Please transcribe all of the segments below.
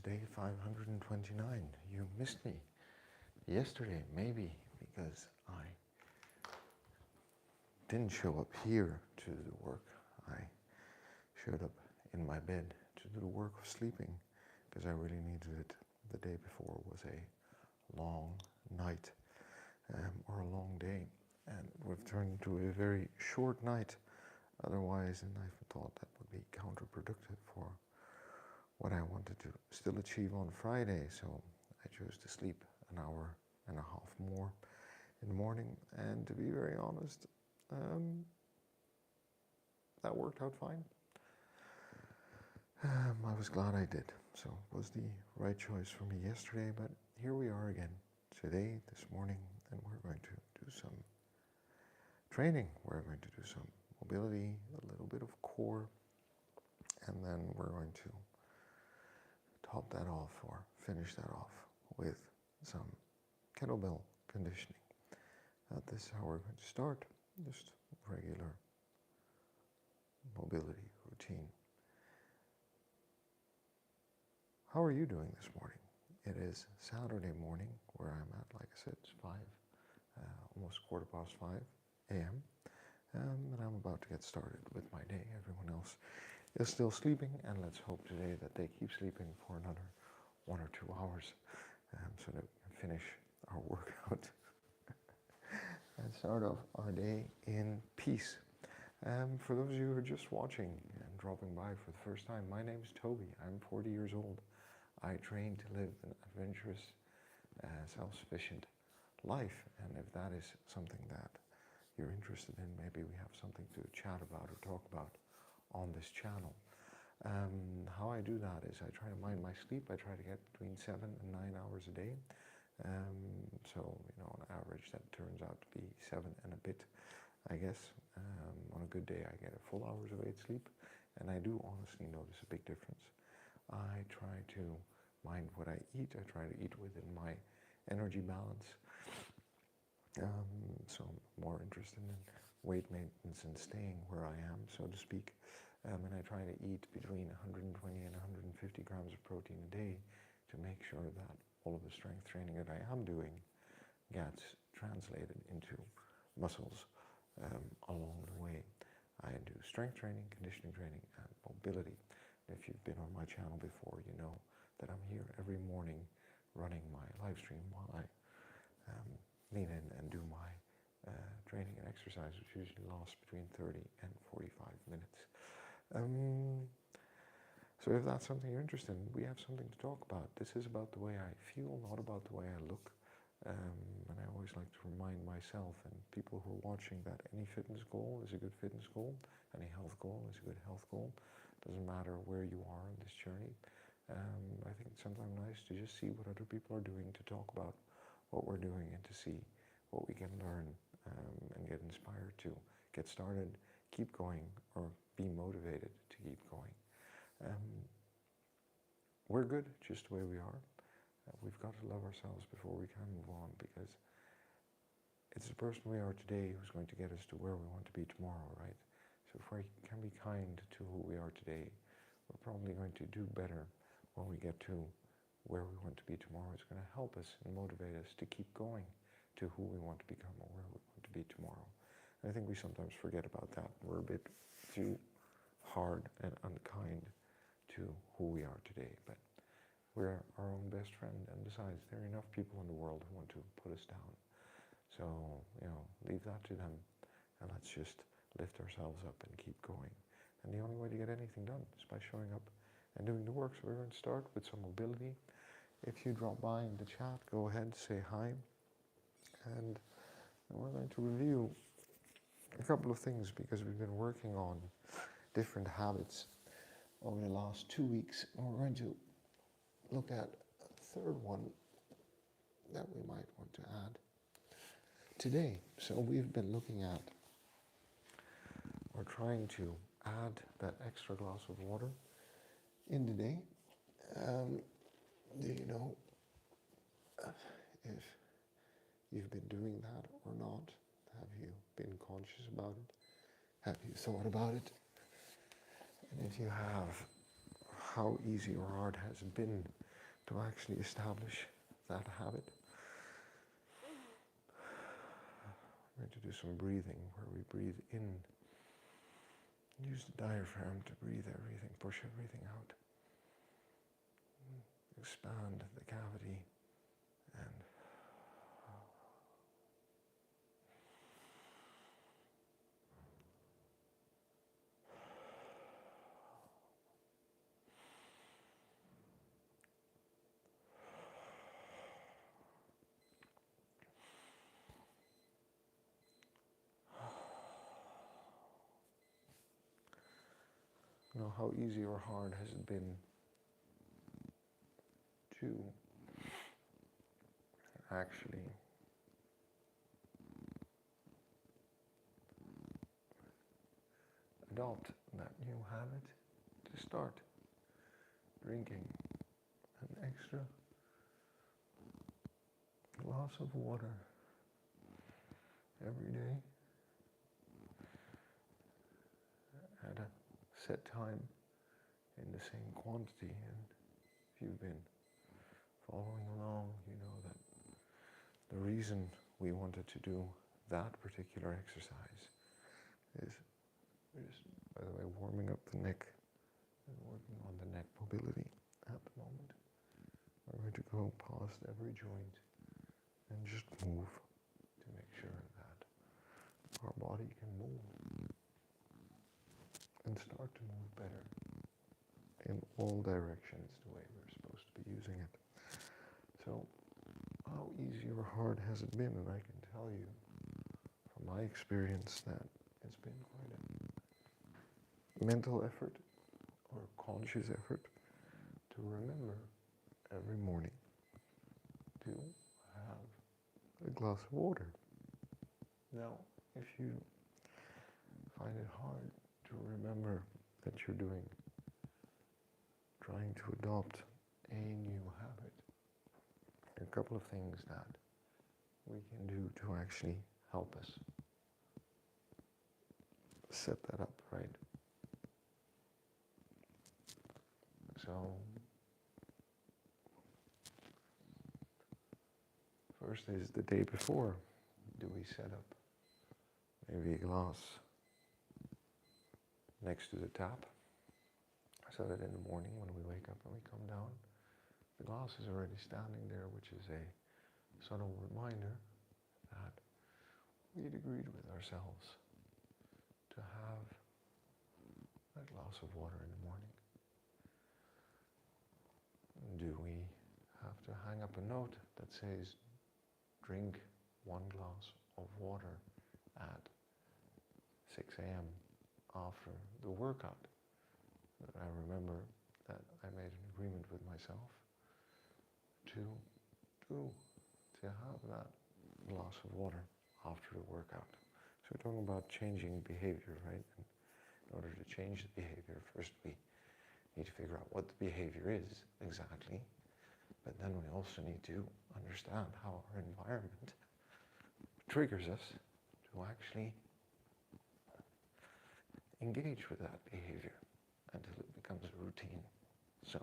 is day 529. You missed me yesterday, maybe because I didn't show up here to do the work. I showed up in my bed to do the work of sleeping because I really needed it. The day before was a long night or a long day, and we've turned into a very short night otherwise, and I thought that would be counterproductive for what I wanted to still achieve on Friday, so I chose to sleep an hour and a half more in the morning, and to be very honest, that worked out fine. I was glad I did, so it was the right choice for me yesterday, but here we are again today, this morning, and we're going to do some training. We're going to do some mobility, a little bit of core, and then we're going to top that off or finish that off with some kettlebell conditioning. This is how we're going to start, just regular mobility routine. How are you doing this morning? It is Saturday morning where I'm at, like I said, it's 5, almost 5:15 a.m. And I'm about to get started with my day. Everyone else is still sleeping, and let's hope today that they keep sleeping for another 1 or 2 hours so that we can finish our workout and start off our day in peace. For those of you who are just watching and dropping by for the first time, my name is Toby. I'm 40 years old. I train to live an adventurous, self-sufficient life, and if that is something that you're interested in, maybe we have something to chat about or talk about on this channel. How I do that is I try to mind my sleep. I try to get between 7 and 9 hours a day. So, on average, that turns out to be 7 and a bit, I guess. On a good day, I get a full hours of 8 sleep, and I do honestly notice a big difference. I try to mind what I eat. I try to eat within my energy balance. So I'm more interested in weight maintenance and staying where I am, so to speak. And I try to eat between 120 and 150 grams of protein a day to make sure that all of the strength training that I am doing gets translated into muscles along the way. I do strength training, conditioning training, and mobility. If you've been on my channel before, you know that I'm here every morning running my live stream while I lean in and do my training and exercise, which usually lasts between 30 and 45 minutes. So if that's something you're interested in, we have something to talk about. This is about the way I feel, not about the way I look. And I always like to remind myself and people who are watching that any fitness goal is a good fitness goal, any health goal is a good health goal. Doesn't matter where you are in this journey. I think it's sometimes nice to just see what other people are doing, to talk about what we're doing, and to see what we can learn and get inspired to get started, keep going, or be motivated to keep going. We're good just the way we are. We've got to love ourselves before we can move on, because it's the person we are today who's going to get us to where we want to be tomorrow, right? So if we can be kind to who we are today, we're probably going to do better when we get to where we want to be tomorrow. It's going to help us and motivate us to keep going to who we want to become or where we want to be tomorrow. And I think we sometimes forget about that. We're a bit too hard and unkind to who we are today, but we're our own best friend, and besides, there are enough people in the world who want to put us down. So, leave that to them, and let's just lift ourselves up and keep going. And the only way to get anything done is by showing up and doing the work. So we're going to start with some mobility. If you drop by in the chat, go ahead, say hi, and we're going to review a couple of things, because we've been working on different habits over the last 2 weeks, and we're going to look at a third one that we might want to add today. So we've been looking at, or trying to add, that extra glass of water in the day. Do you know if you've been doing that or not? Have you been conscious about it? Have you thought about it? And if you have, how easy or hard has it been to actually establish that habit. We're going to do some breathing where we breathe in. Use the diaphragm to breathe everything, push everything out. Expand the cavity and know how easy or hard has it been to actually adopt that new habit to start drinking an extra glass of water every day at a set time in the same quantity. And if you've been following along, you know that the reason we wanted to do that particular exercise is we're just, by the way, warming up the neck and working on the neck mobility at the moment. We're going to go past every joint and just move to make sure that our body can move and start to move better in all directions the way we're supposed to be using it. So how easy or hard has it been? And I can tell you from my experience that it's been quite a mental effort or conscious effort to remember every morning to have a glass of water. Now, if you find it hard to remember that you're trying to adopt a new habit, there are a couple of things that we can do to actually help us set that up, right? So, first is the day before. Do we set up maybe a glass next to the tap so that in the morning when we wake up and we come down, the glass is already standing there, which is a subtle reminder that we'd agreed with ourselves to have a glass of water in the morning. Do we have to hang up a note that says, drink 1 glass of water at 6 a.m. after the workout? I remember that I made an agreement with myself to have that glass of water after the workout. So we're talking about changing behavior, right? And in order to change the behavior, first we need to figure out what the behavior is exactly, but then we also need to understand how our environment triggers us to actually engage with that behavior until it becomes a routine. So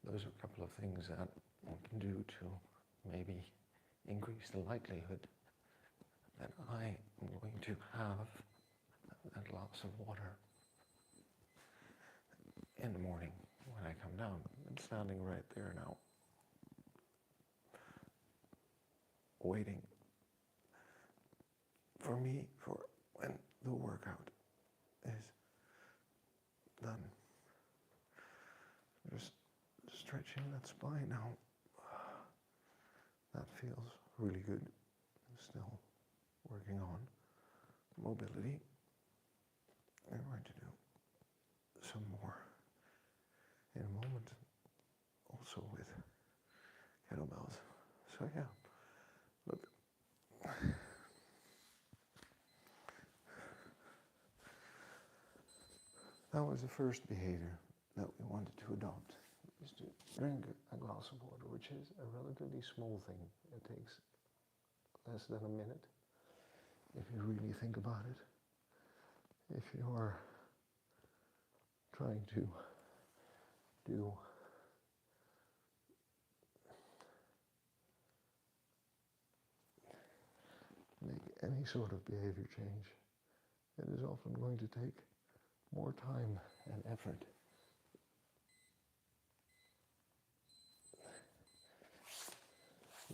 those are a couple of things that we can do to maybe increase the likelihood that I am going to have a glass of water in the morning when I come down. I'm standing right there now, waiting for me for when the workout is done. Just stretching that spine out. That feels really good. I'm still working on mobility. I'm going to do some more in a moment, also with kettlebells. So yeah, look. That was the first behavior that we wanted to adopt, is to drink a glass of water, which is a relatively small thing. It takes less than a minute, if you really think about it. If you're trying to do make any sort of behavior change, it is often going to take more time and effort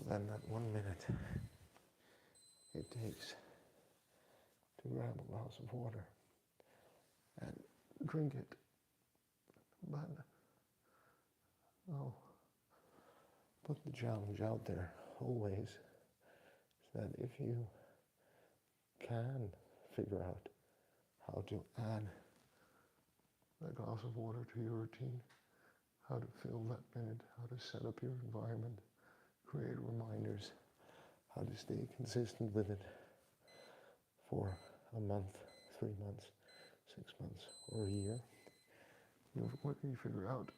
than that 1 minute it takes to grab a glass of water and drink it. But I'll put the challenge out there always, is that if you can figure out how to add a glass of water to your routine, how to fill that minute, how to set up your environment, create reminders, how to stay consistent with it for a month, 3 months, 6 months, or a year, the quicker you figure out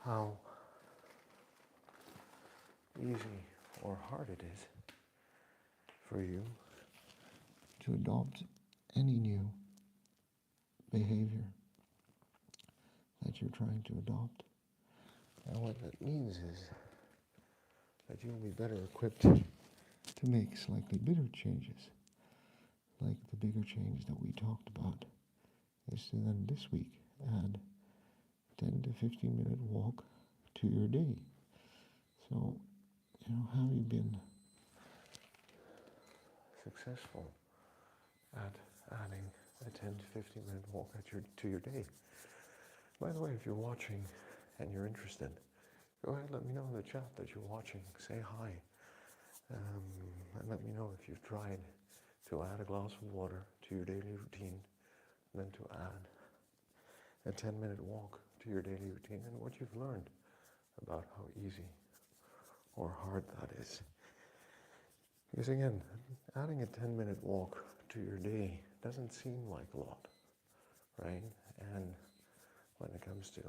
how easy or hard it is for you to adopt any new behavior that you're trying to adopt. And what that means is that you'll be better equipped to make slightly bigger changes. Like the bigger change that we talked about is to then this week add 10 to 15 minute walk to your day. So, have you been successful at adding a 10 to 15 minute walk to your day? By the way, if you're watching and you're interested, go ahead, let me know in the chat that you're watching. Say hi. And let me know if you've tried to add a glass of water to your daily routine, and then to add a 10-minute walk to your daily routine, and what you've learned about how easy or hard that is. Because again, adding a 10-minute walk to your day doesn't seem like a lot, right? And when it comes to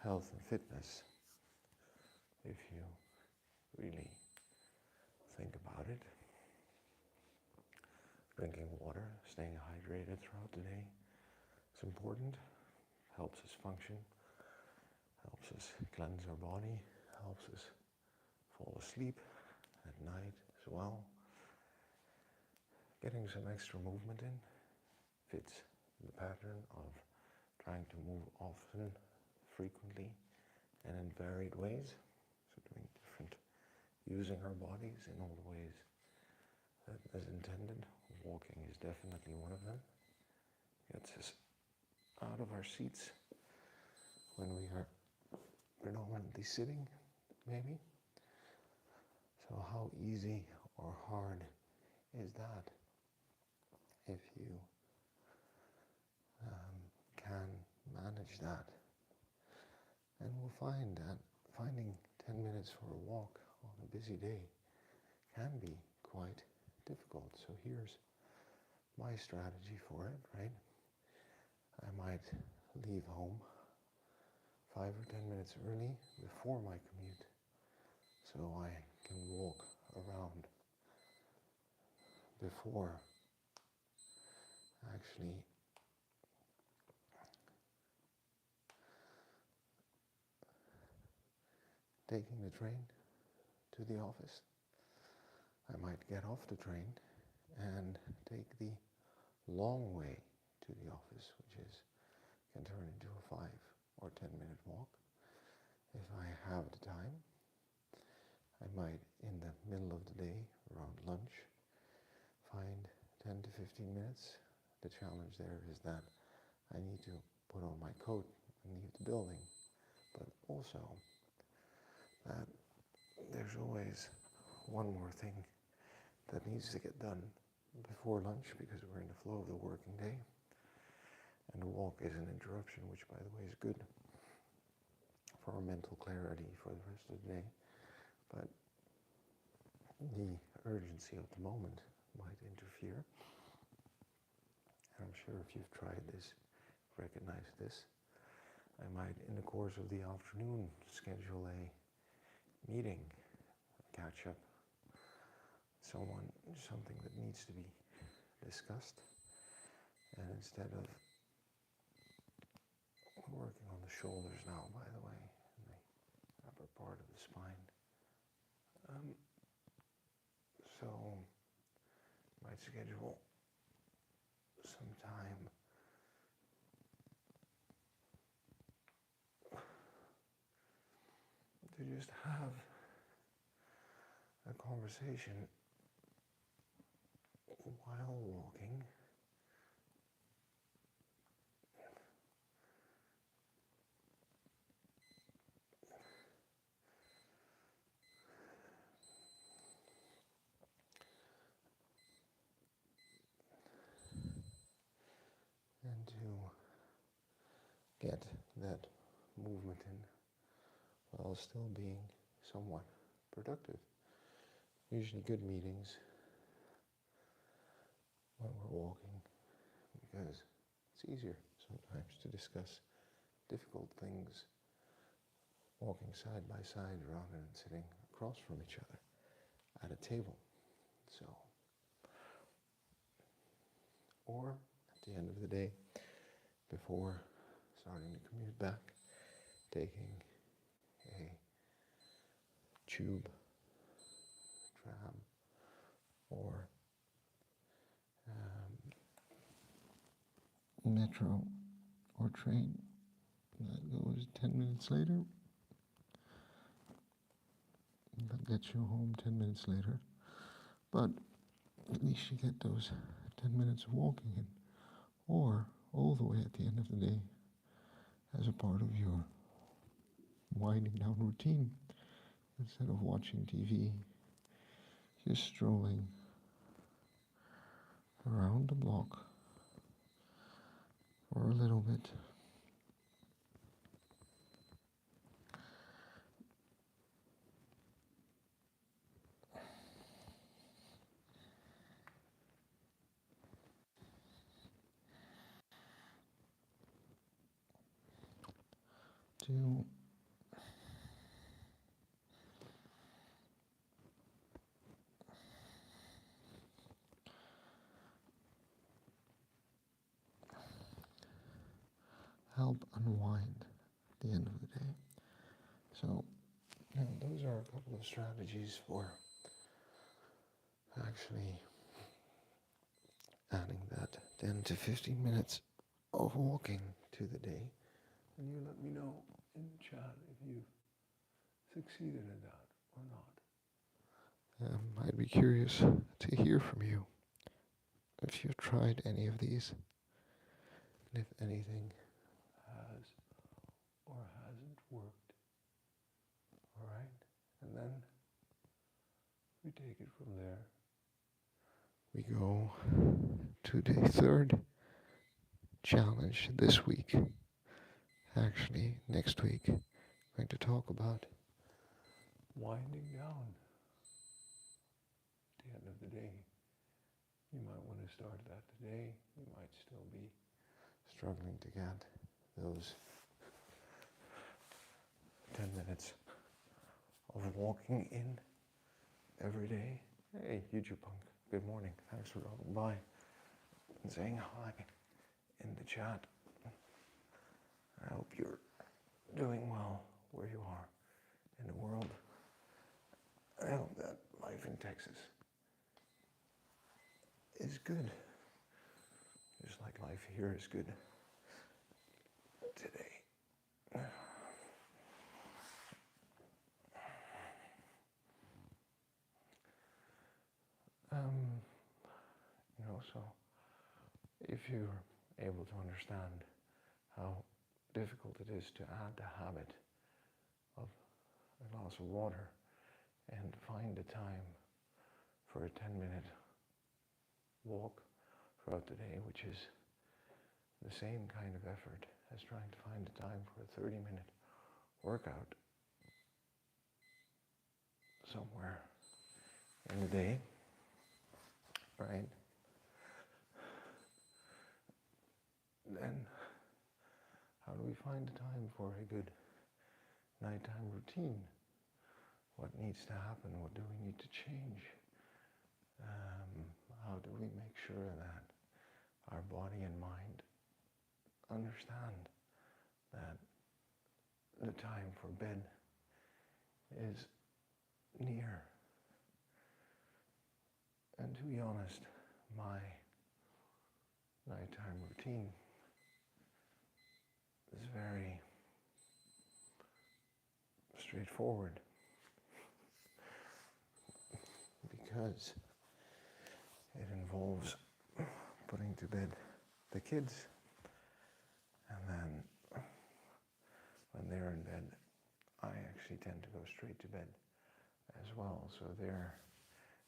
health and fitness, if you really think about it, drinking water, staying hydrated throughout the day is important, helps us function, helps us cleanse our body, helps us fall asleep at night as well. Getting some extra movement in fits the pattern of trying to move often, frequently, and in varied ways. So doing different, using our bodies in all the ways that is intended. Walking is definitely one of them. Gets us out of our seats when we are predominantly sitting, maybe. So how easy or hard is that if you can manage that? And we'll find that finding 10 minutes for a walk on a busy day can be quite difficult. So here's my strategy for it, right? I might leave home 5 or 10 minutes early before my commute, so I can walk around before actually taking the train to the office. I might get off the train and take the long way to the office, which can turn into a 5 or 10 minute walk. If I have the time, I might, in the middle of the day, around lunch, find 10 to 15 minutes. The challenge there is that I need to put on my coat and leave the building, but also that there's always one more thing that needs to get done before lunch, because we're in the flow of the working day, and the walk is an interruption, which by the way is good for our mental clarity for the rest of the day, but the urgency of the moment might interfere. And I'm sure if you've tried this, recognize this. I might, in the course of the afternoon, schedule a meeting, catch up, something that needs to be discussed, And instead of, we're working on the shoulders now, by the way, in the upper part of the spine. So, might schedule some time to just have a conversation while walking. And to get that movement in while still being somewhat productive. Usually good meetings when we're walking, because it's easier sometimes to discuss difficult things walking side by side rather than sitting across from each other at a table. So, or at the end of the day, before starting to commute back, taking a tube, tram, or metro or train that goes 10 minutes later. That gets you home 10 minutes later. But at least you get those 10 minutes of walking in. Or all the way at the end of the day as a part of your winding down routine. Instead of watching TV, just strolling around the block for a little bit. To help unwind at the end of the day. So, those are a couple of strategies for actually adding that 10 to 15 minutes of walking to the day. And you let me know in the chat if you've succeeded in that or not. I'd be curious to hear from you if you've tried any of these, and if anything has or hasn't worked. All right? And then we take it from there. We go to the third challenge this week. Actually, next week, I'm going to talk about winding down. At the end of the day, you might want to start that today. You might still be struggling to get those 10 minutes of walking in every day. Hey, YouTube Punk, good morning. Thanks for dropping by and saying hi in the chat. I hope you're doing well where you are in the world. I hope that life in Texas is good, just like life here is good today. So if you're able to understand how difficult it is to add the habit of a glass of water and find the time for a 10-minute walk throughout the day, which is the same kind of effort as trying to find the time for a 30-minute workout somewhere in the day, right? Then how do we find the time for a good nighttime routine? What needs to happen? What do we need to change? How do we make sure that our body and mind understand that the time for bed is near. And to be honest, my nighttime routine is very straightforward, because it involves putting to bed the kids, and then when they're in bed, I actually tend to go straight to bed as well. So their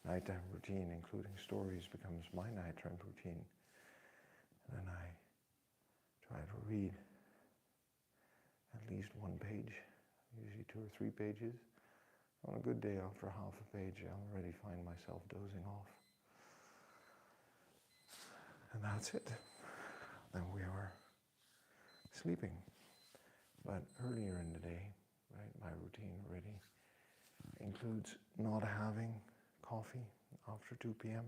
nighttime routine, including stories, becomes my nighttime routine. And then I try to read at least one page, usually 2 or 3 pages. On a good day, after half a page, I already find myself dozing off. And that's it. Then we are sleeping. But earlier in the day, right, my routine already includes not having coffee after 2 p.m.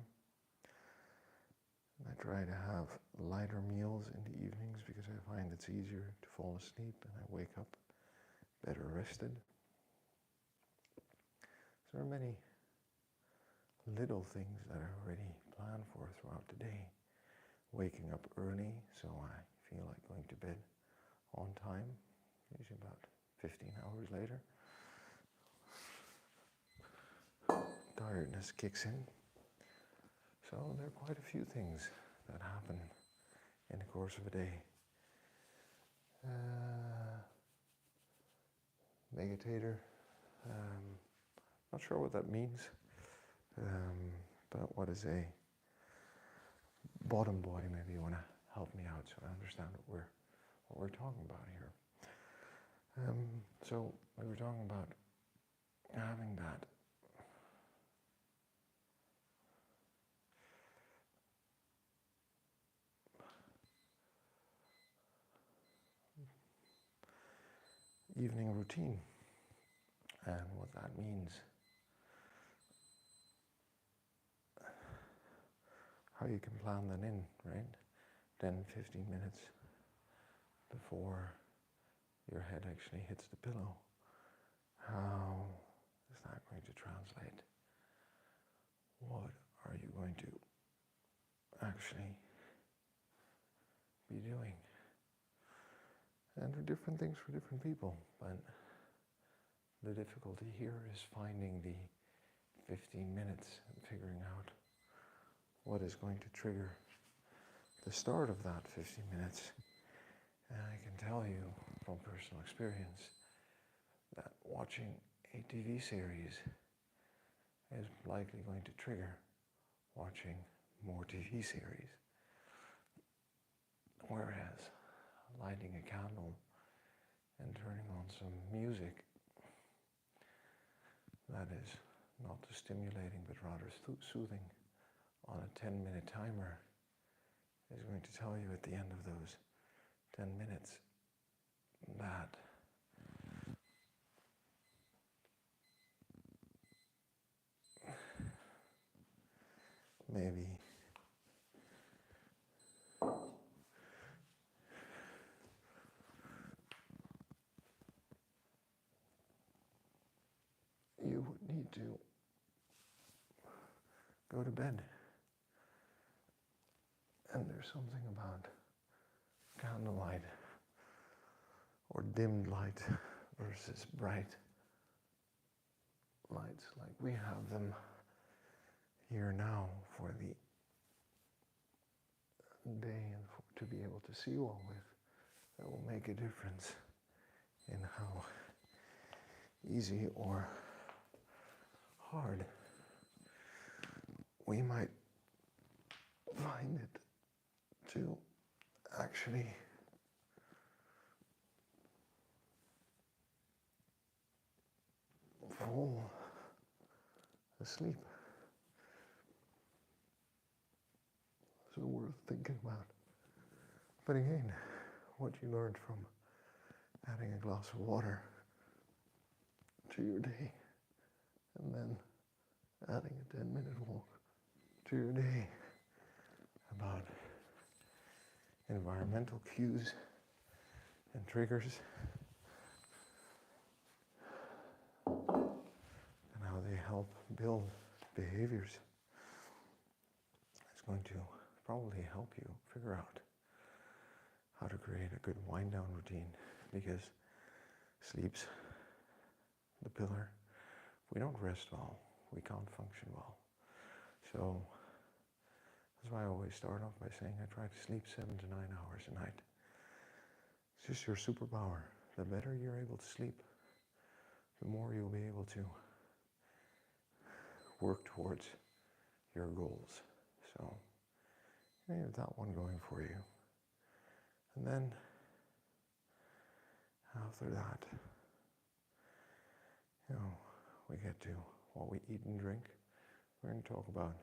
I try to have lighter meals in the evenings because I find it's easier to fall asleep and I wake up better rested. So there are many little things that I already plan for throughout the day. Waking up early so I feel like going to bed on time, usually about 15 hours later. Tiredness kicks in. So there are quite a few things that happen in the course of a day. Meditator, not sure what that means, but what is a bottom boy? Maybe you want to help me out so I understand what we're talking about here. So we were talking about having that evening routine and what that means. How you can plan that in, right? 10, 15 minutes before your head actually hits the pillow. How is that going to translate? What are you going to actually be doing? And there are different things for different people, but the difficulty here is finding the 15 minutes and figuring out what is going to trigger the start of that 15 minutes. And I can tell you from personal experience that watching a TV series is likely going to trigger watching more TV series. Whereas lighting a candle and turning on some music that is not too stimulating but rather soothing on a 10-minute timer is going to tell you at the end of those 10 minutes that maybe you would need to go to bed. And there's something about candlelight or dimmed light versus bright lights like we have them here now for the day and to be able to see well with, that will make a difference in how easy or hard we might find it to actually fall asleep. So worth thinking about. But again, what you learned from adding a glass of water to your day and then adding a 10-minute walk to your day about environmental cues and triggers, and how they help build behaviors. It's going to probably help you figure out how to create a good wind down routine, because sleep's the pillar. If we don't rest well, we can't function well. So that's why I always start off by saying I try to sleep 7 to 9 hours a night. It's just your superpower. The better you're able to sleep, the more you'll be able to work towards your goals. So you have that one going for you. And then after that, we get to what we eat and drink. We're going to talk about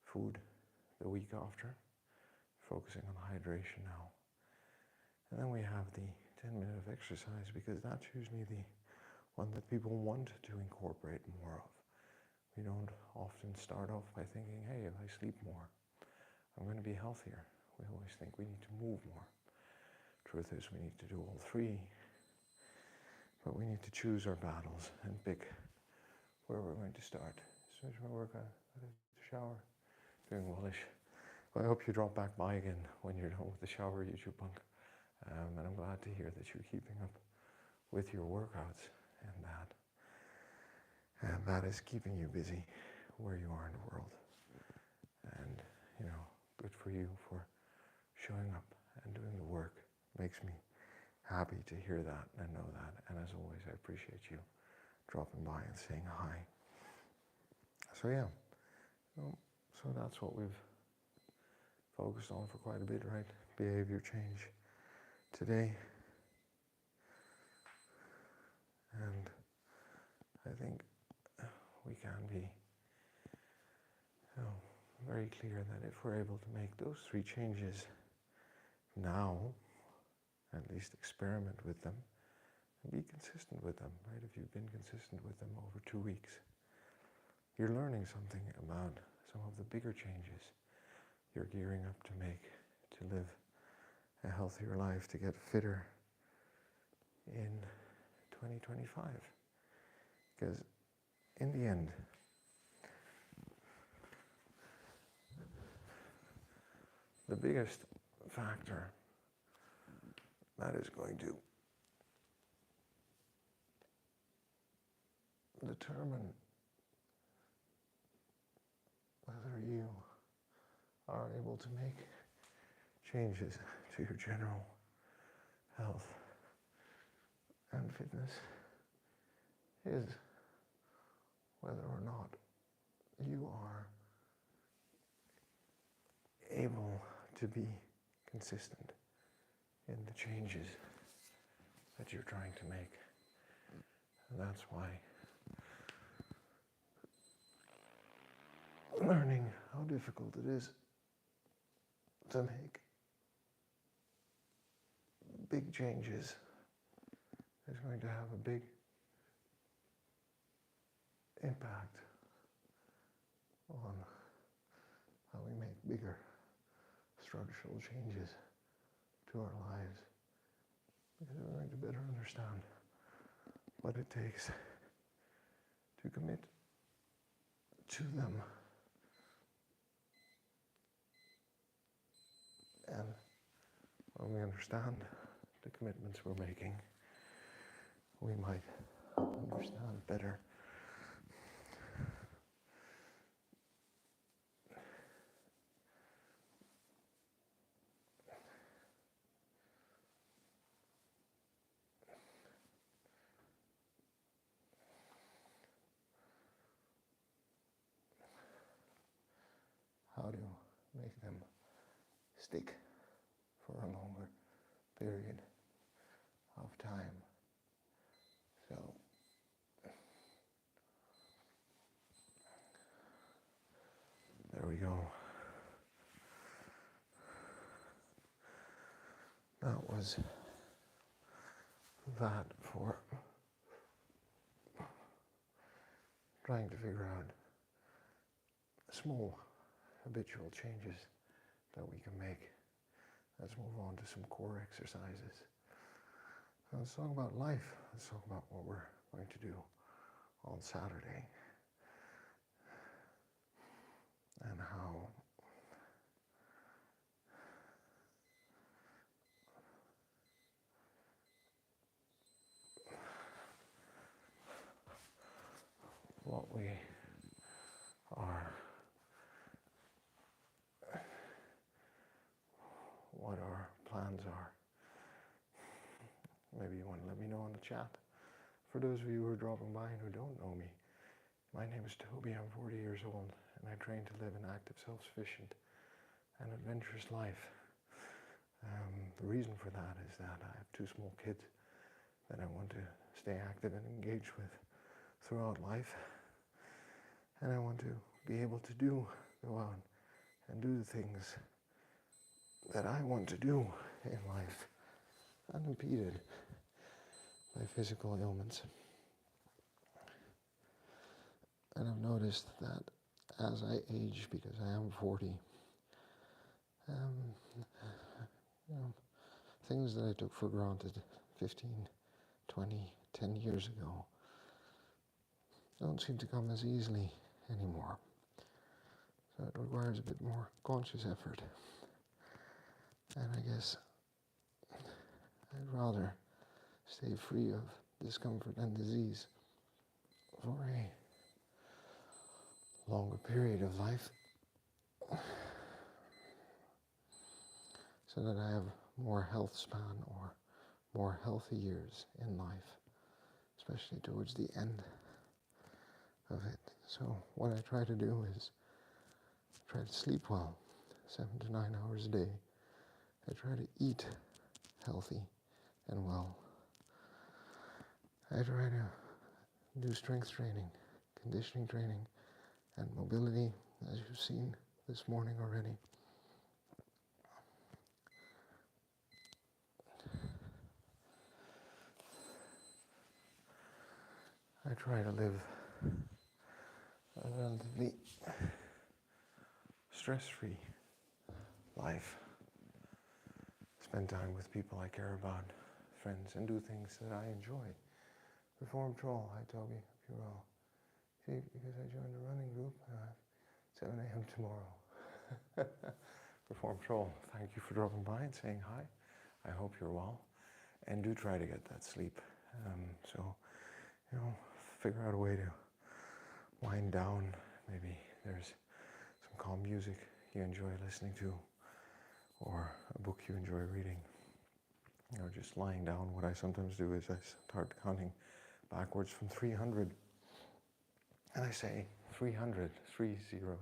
food the week after, focusing on hydration now. And then we have the 10 minutes of exercise, because that's usually the one that people want to incorporate more of. We don't often start off by thinking, hey, if I sleep more, I'm going to be healthier. We always think we need to move more. Truth is, we need to do all three, but we need to choose our battles and pick where we're going to start. So as my workout, the shower, doing wellish. Well, I hope you drop back by again when you're done with the shower, YouTube punk. And I'm glad to hear that you're keeping up with your workouts, and that is keeping you busy where you are in the world. And, good for you for showing up and doing the work. Makes me happy to hear that and know that. And as always, I appreciate you dropping by and saying hi. So yeah, so that's what we've focused on for quite a bit, right? Behavior change today. And I think we can be very clear that if we're able to make those three changes now, at least experiment with them and be consistent with them, right? If you've been consistent with them over 2 weeks, you're learning something about some of the bigger changes you're gearing up to make to live a healthier life, to get fitter in 2025. Because in the end, the biggest factor that is going to determine whether you are able to make changes to your general health and fitness is whether or not you are able to be consistent in the changes that you're trying to make. And that's why learning how difficult it is to make big changes is going to have a big impact on how we make bigger structural changes to our lives, because we're going to better understand what it takes to commit to them. And when we understand the commitments we're making, we might understand better how to make them stick for a longer period of time. So there we go. That was that for trying to figure out small habitual changes that we can make let's move on to some core exercises. So let's talk about life. Let's talk about what we're going to do on Saturday and how what we are, what our plans are. Maybe you want to let me know in the chat. For those of you who are dropping by and who don't know me, my name is Toby, I'm 40 years old, and I train to live an active, self-sufficient and adventurous life. The reason for that is that I have 2 small kids that I want to stay active and engage with throughout life. And I want to be able to go out and do the things that I want to do in life, unimpeded by physical ailments. And I've noticed that as I age, because I am 40, things that I took for granted 15, 20, 10 years ago don't seem to come as easily anymore. So it requires a bit more conscious effort. And I guess I'd rather stay free of discomfort and disease for a longer period of life, so that I have more health span or more healthy years in life, especially towards the end of it. So what I try to do is try to sleep well, 7 to 9 hours a day. I try to eat healthy and well. I try to do strength training, conditioning training, and mobility, as you've seen this morning already. I try to live a relatively stress-free life. Spend time with people I care about, friends, and do things that I enjoy. Perform Troll, hi Toby, hope you're well. See, because I joined the running group, 7 a.m. tomorrow. Perform Troll, thank you for dropping by and saying hi. I hope you're well. And do try to get that sleep. Figure out a way to wind down. Maybe there's some calm music you enjoy listening to, or a book you enjoy reading. Just lying down. What I sometimes do is I start counting backwards from 300. And I say 300, 300,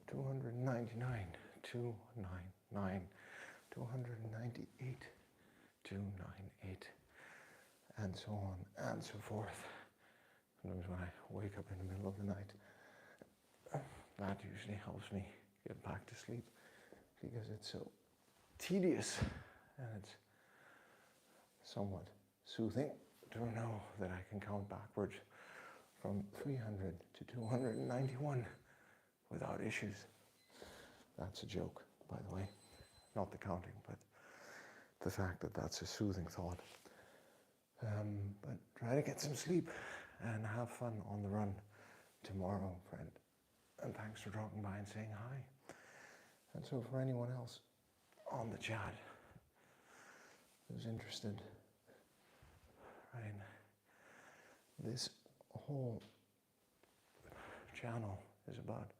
299, 299, 298, 298, and so on and so forth. Sometimes when I wake up in the middle of the night, that usually helps me get back to sleep, because it's so tedious and it's somewhat soothing to know that I can count backwards from 300 to 291 without issues. That's a joke, by the way. Not the counting, but the fact that that's a soothing thought. But try to get some sleep and have fun on the run tomorrow, friend. And thanks for dropping by and saying hi. And so for anyone else on the chat who's interested, right, this whole channel is about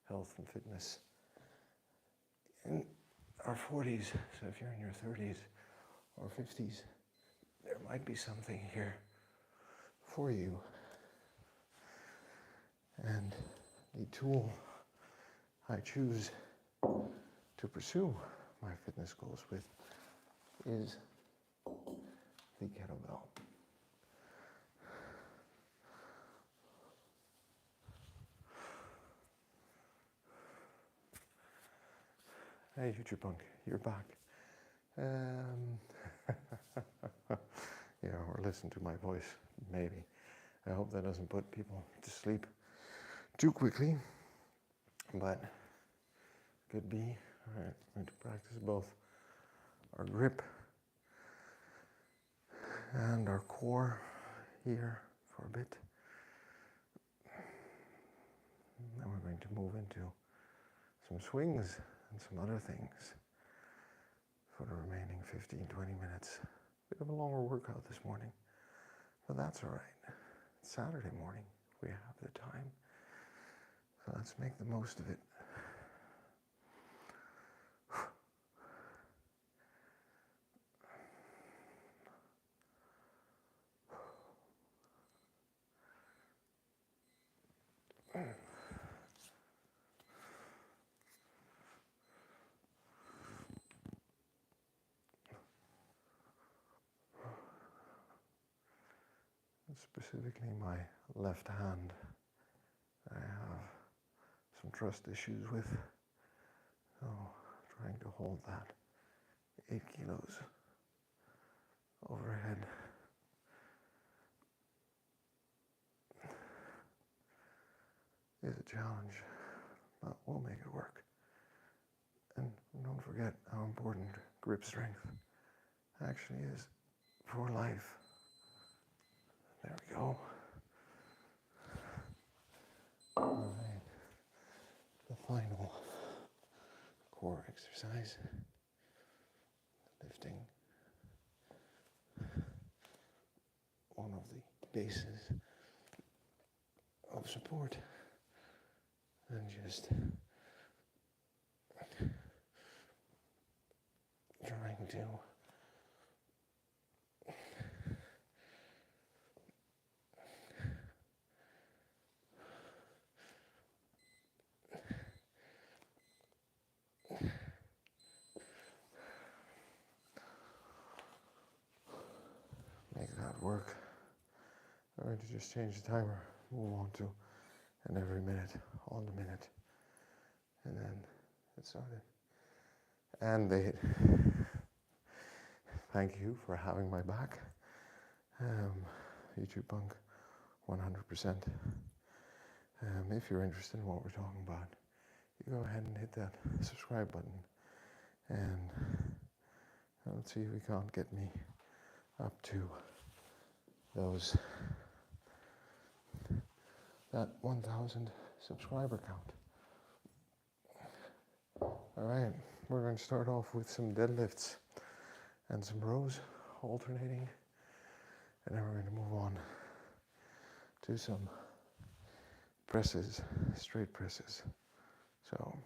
health and fitness in our 40s. So if you're in your 30s or 50s, there might be something here for you. And the tool I choose to pursue my fitness goals with is the kettlebell. Hey, Future Punk, you're back. Or listen to my voice, maybe. I hope that doesn't put people to sleep too quickly, but could be. All right, I'm going to practice both our grip and our core here for a bit. Then we're going to move into some swings and some other things for the remaining 15-20 minutes. Bit of a longer workout this morning, but that's all right. It's Saturday morning, we have the time, so let's make the most of it. Specifically my left hand, I have some trust issues with, so trying to hold that 8 kilos overhead is a challenge, but we'll make it work. And don't forget how important grip strength actually is for life. There we go. All right. The final core exercise, lifting one of the bases of support and just trying to make that work. I'm going to just change the timer, move on to an every minute, on the minute, and then get started. And they thank you for having my back. YouTube Punk 100%. If you're interested in what we're talking about, you go ahead and hit that subscribe button, and let's see if we can't get me up to that 1,000 subscriber count. All right, we're going to start off with some deadlifts and some rows, alternating, and then we're going to move on to some presses, straight presses. So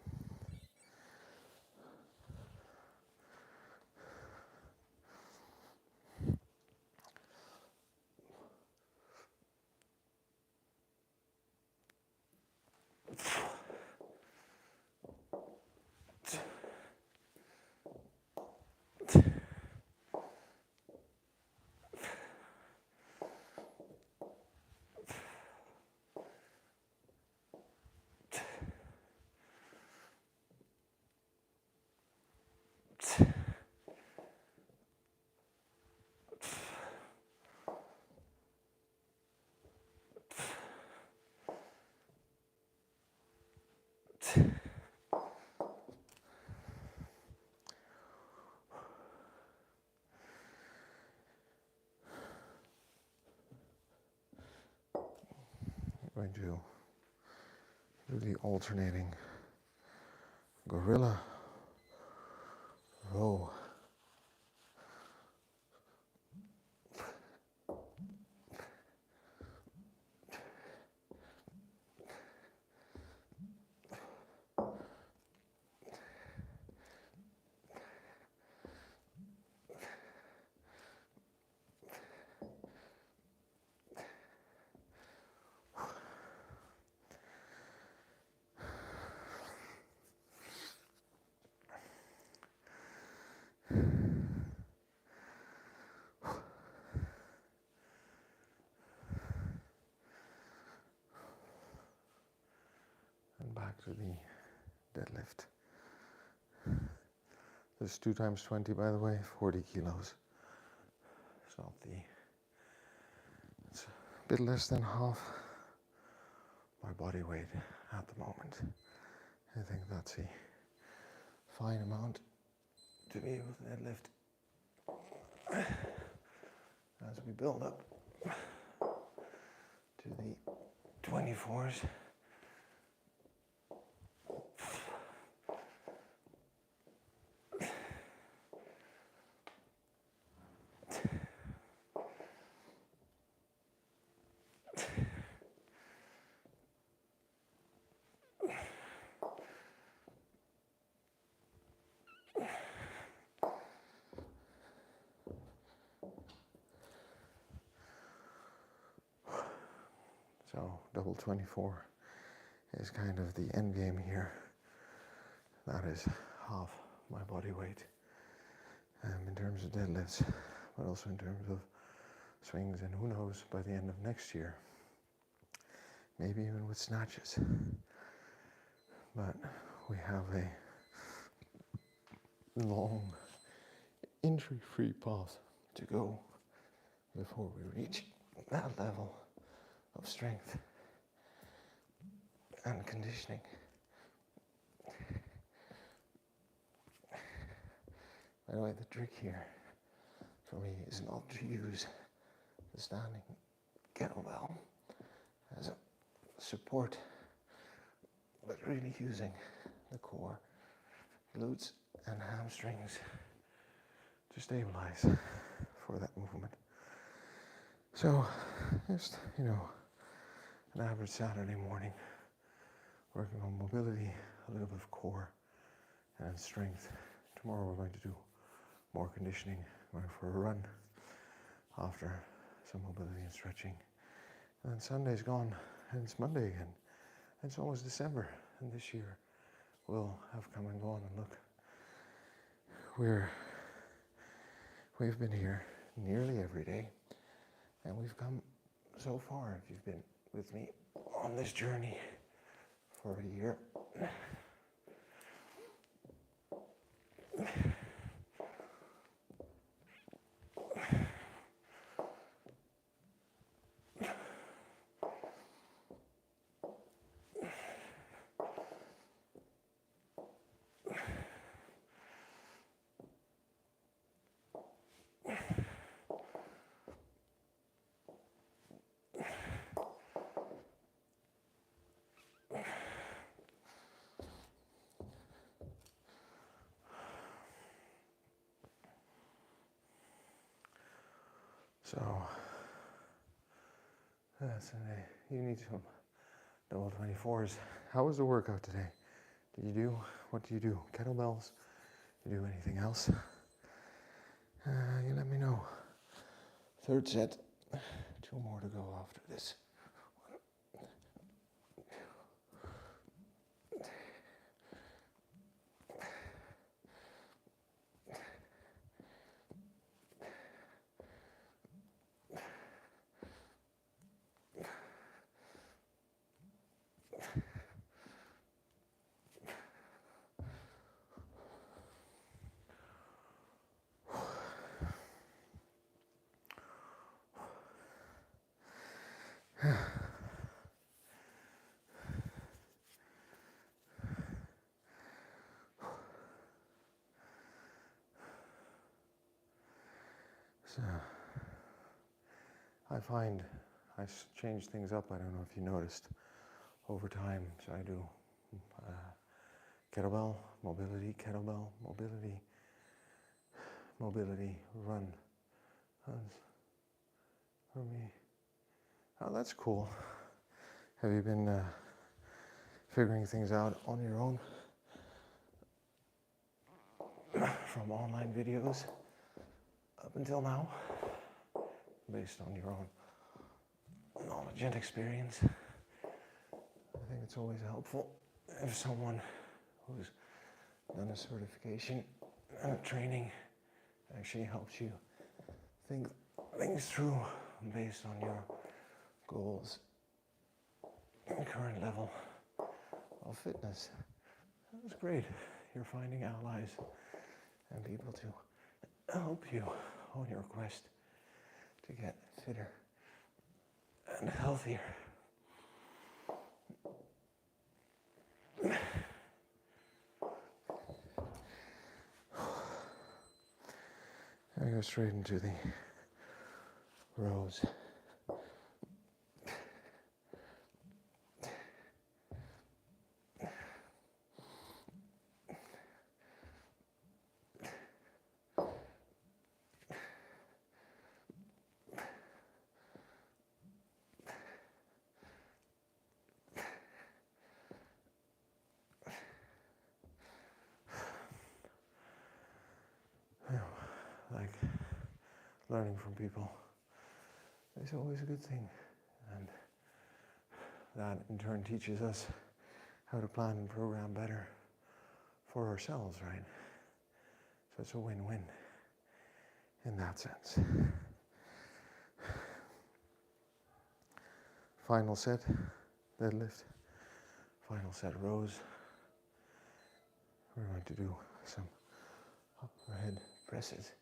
going to do the alternating gorilla row. And back to the deadlift. This 2 times 20, by the way, 40 kilos. It's not it's a bit less than half my body weight at the moment. I think that's a fine amount to be able to deadlift as we build up to the 24s. So double 24 is kind of the end game here. That is half my body weight in terms of deadlifts, but also in terms of swings, and who knows, by the end of next year, maybe even with snatches. But we have a long injury-free path to go before we reach that level of strength and conditioning. By the way, the trick here for me is not to use the standing kettlebell as a support, but really using the core, glutes and hamstrings to stabilize for that movement. So just, an average Saturday morning, working on mobility, a little bit of core and strength. Tomorrow we're going to do more conditioning, going for a run after some mobility and stretching. And then Sunday's gone and it's Monday again. And it's almost December, and this year will have come and gone. And look, we've been here nearly every day, and we've come so far. If you've been with me on this journey for a year, so you need some double 24s. How was the workout today? What do you do? Kettlebells? You do anything else? You let me know. Third set, 2 more to go after this. So, I find I change things up. I don't know if you noticed over time. So I do kettlebell, mobility, kettlebell, mobility, mobility, run. That's for me. Oh, that's cool. Have you been figuring things out on your own from online videos up until now, based on your own knowledge and experience? I think it's always helpful if someone who's done a certification and a training actually helps you think things through based on your goals and current level of fitness. That's great. You're finding allies and people to help you on your quest to get fitter and healthier. I go straight into the rows. Like learning from people is always a good thing, and that in turn teaches us how to plan and program better for ourselves, right? So it's a win-win in that sense. Final set, deadlift. Final set rows. We're going to do some overhead presses.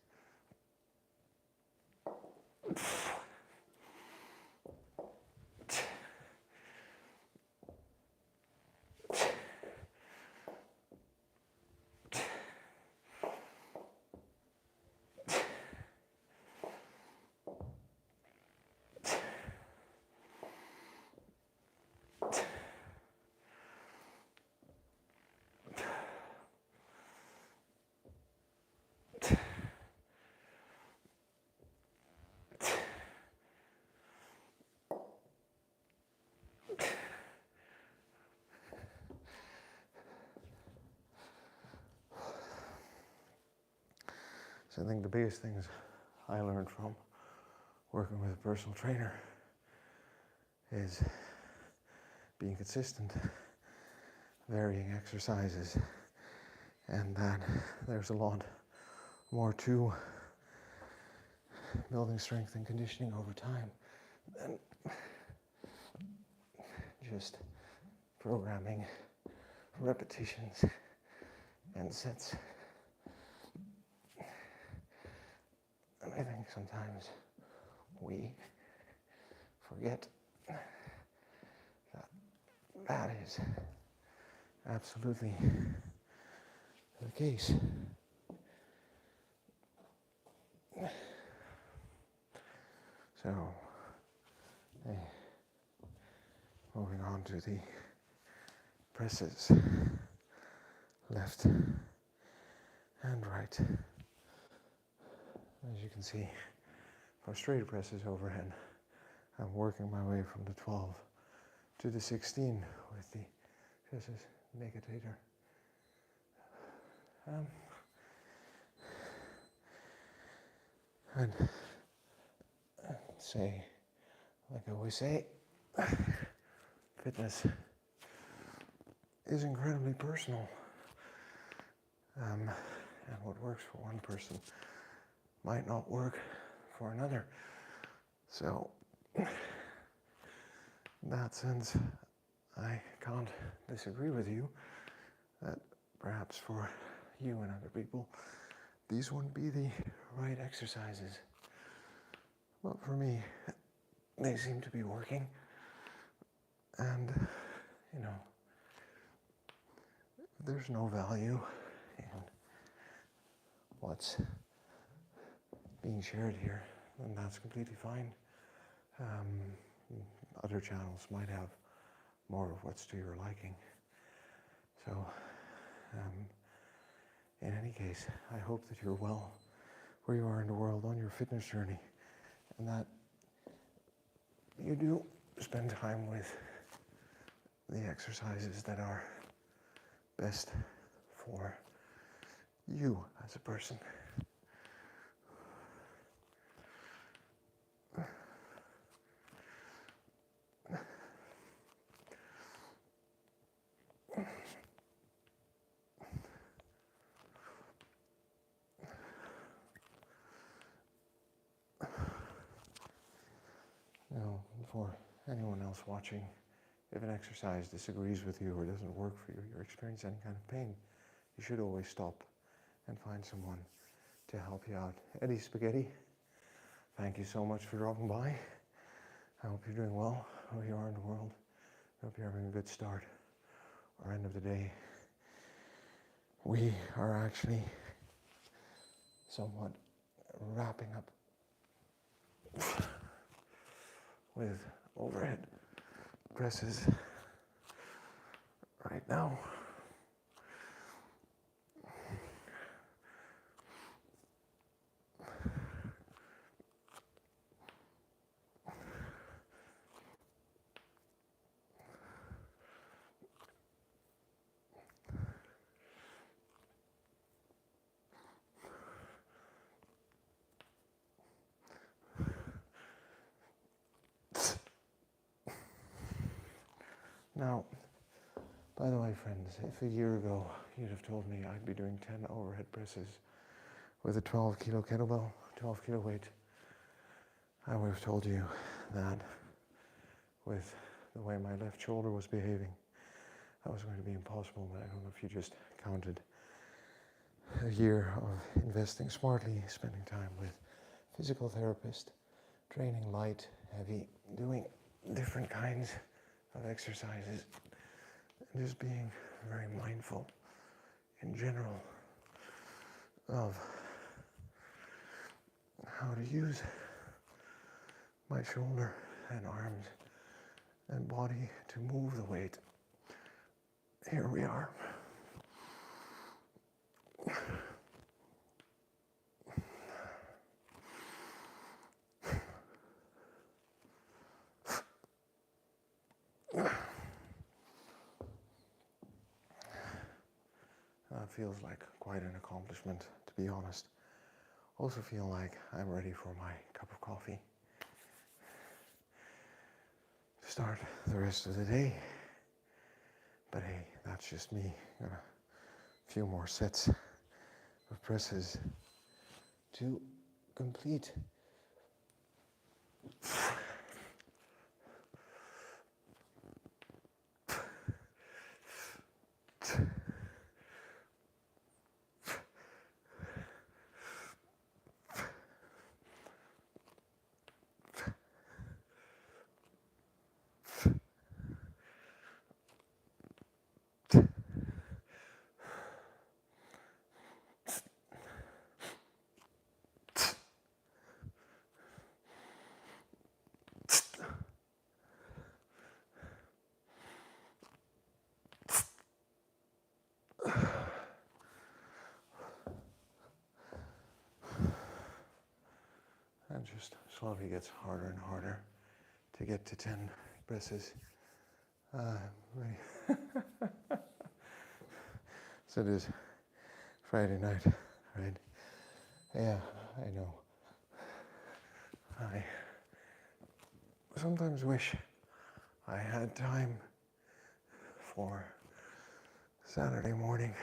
So I think the biggest things I learned from working with a personal trainer is being consistent, varying exercises, and that there's a lot more to building strength and conditioning over time than just programming repetitions and sets. And I think sometimes we forget that that is absolutely the case. So, moving on to the presses, left and right. As you can see, for straight presses overhead, I'm working my way from the 12 to the 16 with the presses negatator. And say, like I always say, fitness is incredibly personal. And what works for one person might not work for another. So, in that sense, I can't disagree with you that perhaps for you and other people, these wouldn't be the right exercises. But for me, they seem to be working. And, there's no value in what's being shared here, and that's completely fine. Other channels might have more of what's to your liking. So, in any case, I hope that you're well where you are in the world on your fitness journey, and that you do spend time with the exercises that are best for you as a person. Now, for anyone else watching, if an exercise disagrees with you or doesn't work for you, you're experiencing any kind of pain, you should always stop and find someone to help you out. Eddie Spaghetti, thank you so much for dropping by. I hope you're doing well where you are in the world. I hope you're having a good start or end of the day. We are actually somewhat wrapping up with overhead presses right now. Now, by the way, friends, if a year ago you'd have told me I'd be doing 10 overhead presses with a 12 kilo kettlebell, 12 kilo weight, I would have told you that with the way my left shoulder was behaving, that was going to be impossible. But I don't know if you just counted a year of investing smartly, spending time with physical therapist, training light, heavy, doing different kinds of exercises, and just being very mindful in general of how to use my shoulder and arms and body to move the weight. Here we are. That feels like quite an accomplishment, to be honest. Also feel like I'm ready for my cup of coffee to start the rest of the day. But hey, that's just me. Got a few more sets of presses to complete. And just slowly gets harder and harder to get to 10 presses. Right. So it is Friday night, right? Yeah, I know. I sometimes wish I had time for Saturday morning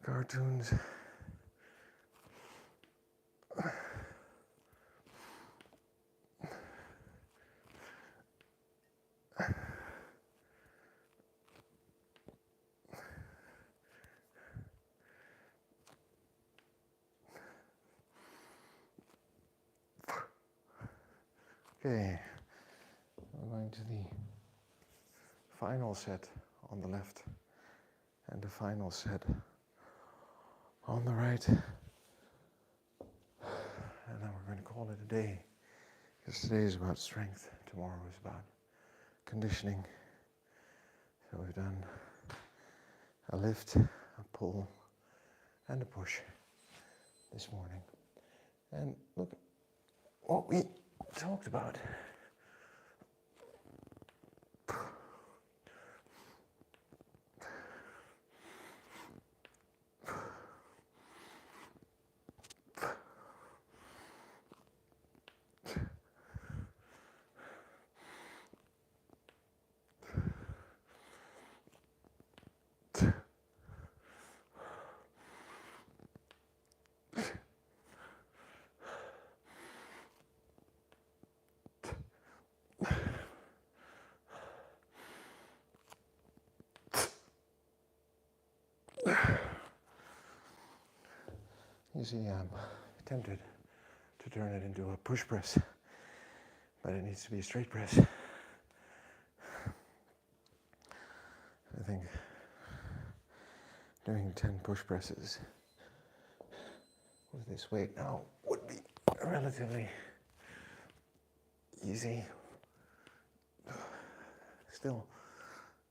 cartoons. Okay, we're going to the final set on the left and the final set on the right. And then we're going to call it a day, because today is about strength, tomorrow is about conditioning. So we've done a lift, a pull, and a push this morning. And look at what we talked about. You see, I'm tempted to turn it into a push press, but it needs to be a straight press. I think doing 10 push presses with this weight now would be relatively easy. Still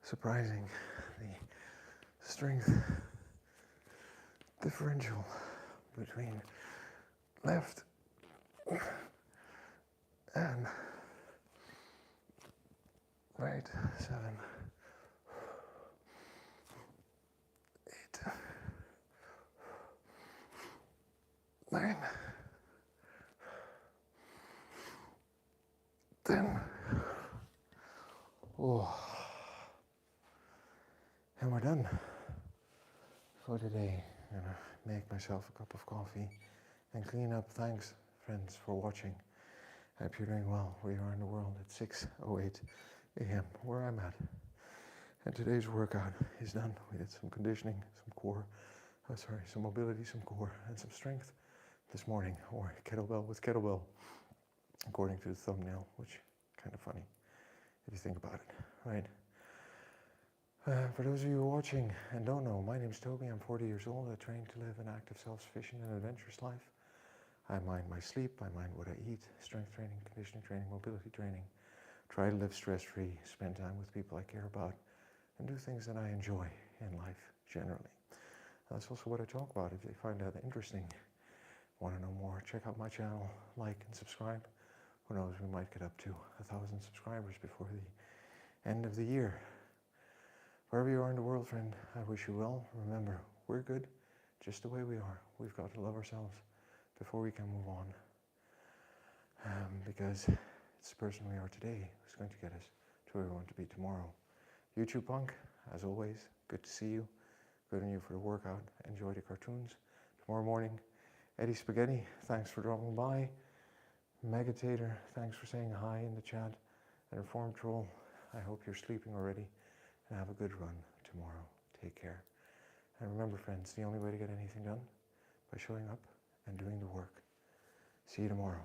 surprising, the strength differential between left and right. 7, 8, 9, 10. Oh. And we're done for today. I'm gonna make myself a cup of coffee and clean up. Thanks, friends, for watching. I hope you're doing well where you are in the world at 6:08 a.m. where I'm at. And today's workout is done. We did some conditioning, some mobility, some core, and some strength this morning, or kettlebell with kettlebell, according to the thumbnail, which is kind of funny if you think about it, right? For those of you watching and don't know, my name's Toby. I'm 40 years old. I train to live an active, self-sufficient and adventurous life. I mind my sleep, I mind what I eat, strength training, conditioning training, mobility training. Try to live stress-free, spend time with people I care about, and do things that I enjoy in life generally. That's also what I talk about. If you find that interesting, want to know more, check out my channel, like and subscribe. Who knows, we might get up to 1,000 subscribers before the end of the year. Wherever you are in the world, friend, I wish you well. Remember, we're good just the way we are. We've got to love ourselves before we can move on. Because it's the person we are today who's going to get us to where we want to be tomorrow. YouTube Punk, as always, good to see you. Good on you for the workout. Enjoy the cartoons. Tomorrow morning, Eddie Spaghetti, thanks for dropping by. Megatator, thanks for saying hi in the chat. And Reform Troll, I hope you're sleeping already. And have a good run tomorrow. Take care. And remember, friends, the only way to get anything done by showing up and doing the work. See you tomorrow.